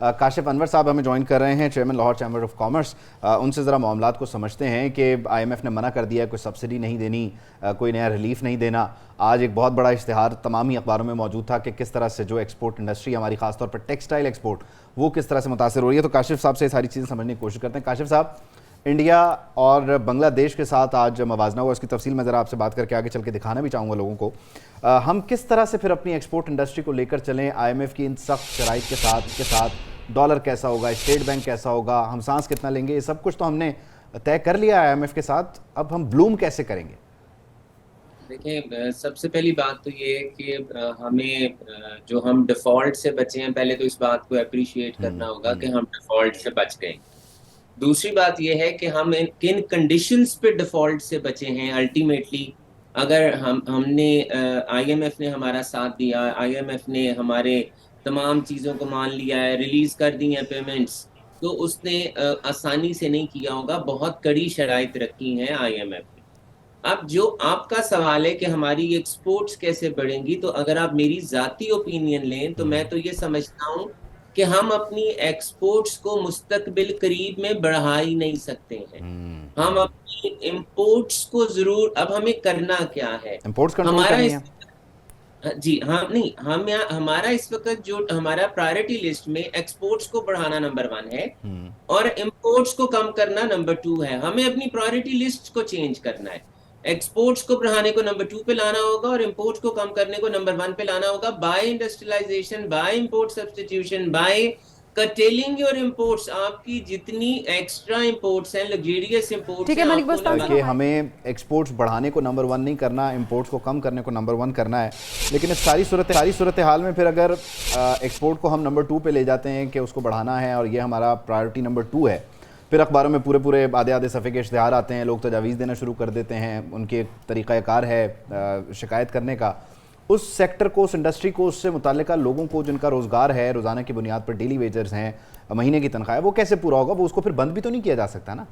काशिफ अनवर साहब हमें ज्वाइन कर रहे हैं, chairman Lahore chamber of commerce. उनसे ज़रा मामलात को समझते हैं कि IMF ने मना कर दिया है, कोई सब्सिडी नहीं देनी, कोई नया रिलीफ नहीं देना। आज एक बहुत बड़ा इश्तिहार तमाम ही अखबारों में मौजूद था कि किस तरह से जो एक्सपोर्ट इंडस्ट्री हमारी, खासतौर पर टेक्सटाइल एक्सपोर्ट, वो किस तरह से मुतासर हो रही है। तो काशिफ साहब से ये सारी चीज़ें समझने की कोशिश करते हैं। काशिफ साहब, इंडिया और बांग्लादेश के साथ आज मवाजना हुआ, इसकी तफसील मैं ज़रा आपसे बात करके आगे चल के दिखाना भी चाहूँगा लोगों को। हम किस तरह से फिर अपनी एक्सपोर्ट इंडस्ट्री को लेकर चलें IMF की इन सख्त शराइत के साथ डॉलर कैसा होगा, स्टेट बैंक कैसा होगा, हम सांस कितना लेंगे, ये सब कुछ तो हमने तय कर लिया है IMF के साथ। अब हम ब्लूम कैसे करेंगे? देखिए, सबसे पहली बात तो ये है कि हमें जो हम डिफॉल्ट से बचे हैं, पहले तो इस बात को अप्रिशिएट करना होगा कि हम डिफॉल्ट से बच गए। दूसरी बात यह है कि हम किन कंडीशंस पे डिफॉल्ट से बचे हैं। अल्टीमेटली अगर हमने IMF ने हमारा साथ दिया, IMF ने हमारे तमाम चीज़ों को मान लिया है, रिलीज कर दी हैं पेमेंट्स, तो उसने आसानी से नहीं किया होगा, बहुत कड़ी शराइत रखी हैं IMF ने। अब जो आपका सवाल है कि हमारी एक्सपोर्ट्स कैसे बढ़ेंगी, तो अगर आप मेरी जाती ओपिनियन लें तो मैं तो ये समझता हूँ कि हम अपनी एक्सपोर्ट्स को मुस्तकबिल करीब में बढ़ा ही नहीं सकते हैं। हम अपनी इंपोर्ट्स को जरूर, अब हमें करना क्या है, इंपोर्ट्स कंट्रोल हमारा करनी है। जी हाँ, नहीं, हम यहाँ हमारा इस वक्त जो हमारा प्रायोरिटी लिस्ट में एक्सपोर्ट्स को बढ़ाना नंबर 1 है और इंपोर्ट्स को कम करना नंबर 2 है। हमें अपनी प्रायोरिटी लिस्ट को चेंज करना है। एक्सपोर्ट्स को बढ़ाने को नंबर 2 पे लाना होगा और इंपोर्ट्स को कम करने को नंबर 1 पे लाना होगा, by industrialisation, by import substitution, by curtailing your imports. आपकी जितनी एक्स्ट्रा इंपोर्ट्स हैं, लग्जरियस इंपोर्ट्स ठीक है हैं, मलिक, बस आपको देखिए, हमें एक्सपोर्ट्स बढ़ाने को नंबर 1 नहीं करना, इंपोर्ट्स को कम करने को नंबर 1 करना है। लेकिन इस सारी सूरत हाल में फिर अगर एक्सपोर्ट को हम नंबर 2 पे ले जाते हैं कि उसको बढ़ाना है और ये हमारा प्रायोरिटी नंबर 2 है, फिर अखबारों में पूरे आधे सफ़े के इश्तिहार आते हैं, लोग तजावीज़ देना शुरू कर देते हैं, उनके एक तरीक़ाकार है शिकायत करने का। उस सेक्टर को, उस इंडस्ट्री को, उससे मुताल्लिका लोगों को जिनका रोज़गार है, रोज़ाना की बुनियाद पर डेली वेजर्स हैं, महीने की तनख्वाह है, वो कैसे पूरा होगा? वो उसको फिर बंद भी तो नहीं किया जा सकता ना।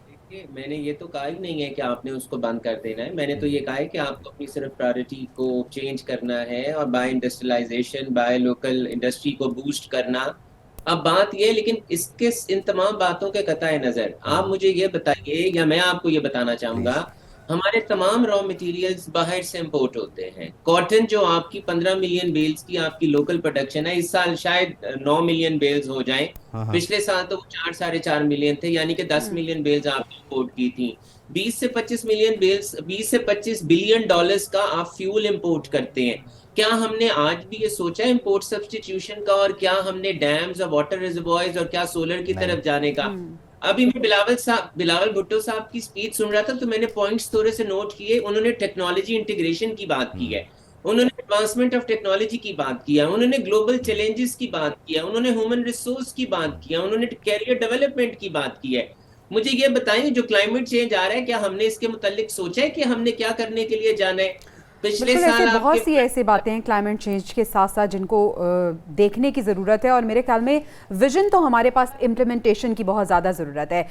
देखिए, मैंने ये तो कहा ही नहीं है कि आपने उसको बंद कर देना है। मैंने तो ये कहा है कि आपको अपनी सिर्फ प्रायोरिटी को चेंज करना है और by industrialisation, by local industry को बूस्ट करना। अब बात ये, लेकिन इसके इन तमाम बातों के कताए नजर आप मुझे ये बताइए, या मैं आपको ये बताना चाहूंगा, हमारे तमाम रॉ मटेरियल्स बाहर से इंपोर्ट होते हैं। कॉटन जो आपकी 15 मिलियन बेल्स की आपकी लोकल प्रोडक्शन है, इस साल शायद 9 मिलियन बेल्स हो जाएं। पिछले साल तो 4-4.5 मिलियन थे, यानी कि 10 मिलियन बेल्स आपने इंपोर्ट की थी। 20 से 25 मिलियन बेल्स, 20 से 25 बिलियन डॉलर्स का आप फ्यूल इंपोर्ट करते हैं। क्या हमने आज भी ये सोचा इंपोर्ट सब्स्टिट्यूशन का, और क्या हमने डैम्स और वाटर रिजर्वॉयर्स और क्या सोलर की तरफ जाने का? अभी मैं बिलावल भुट्टो साहब की स्पीच सुन रहा था, तो मैंने पॉइंट्स थोड़े से नोट किए। उन्होंने टेक्नोलॉजी इंटीग्रेशन की बात की है, उन्होंने एडवांसमेंट ऑफ टेक्नोलॉजी की बात किया, उन्होंने ग्लोबल चैलेंजेस की बात किया, उन्होंने ह्यूमन रिसोर्स की बात किया, उन्होंने कैरियर डेवलपमेंट की बात की है। मुझे ये बताएं, जो क्लाइमेट चेंज आ रहा है, क्या हमने इसके मुतालिक सोचा है कि हमने क्या करने के लिए जाना है? पिछले बिल्कुल, ऐसे साल बहुत आपके सी ऐसी बातें हैं क्लाइमेट चेंज के साथ साथ जिनको देखने की ज़रूरत है, और मेरे ख्याल में विजन तो हमारे पास, इम्प्लीमेंटेशन की बहुत ज़्यादा ज़रूरत है।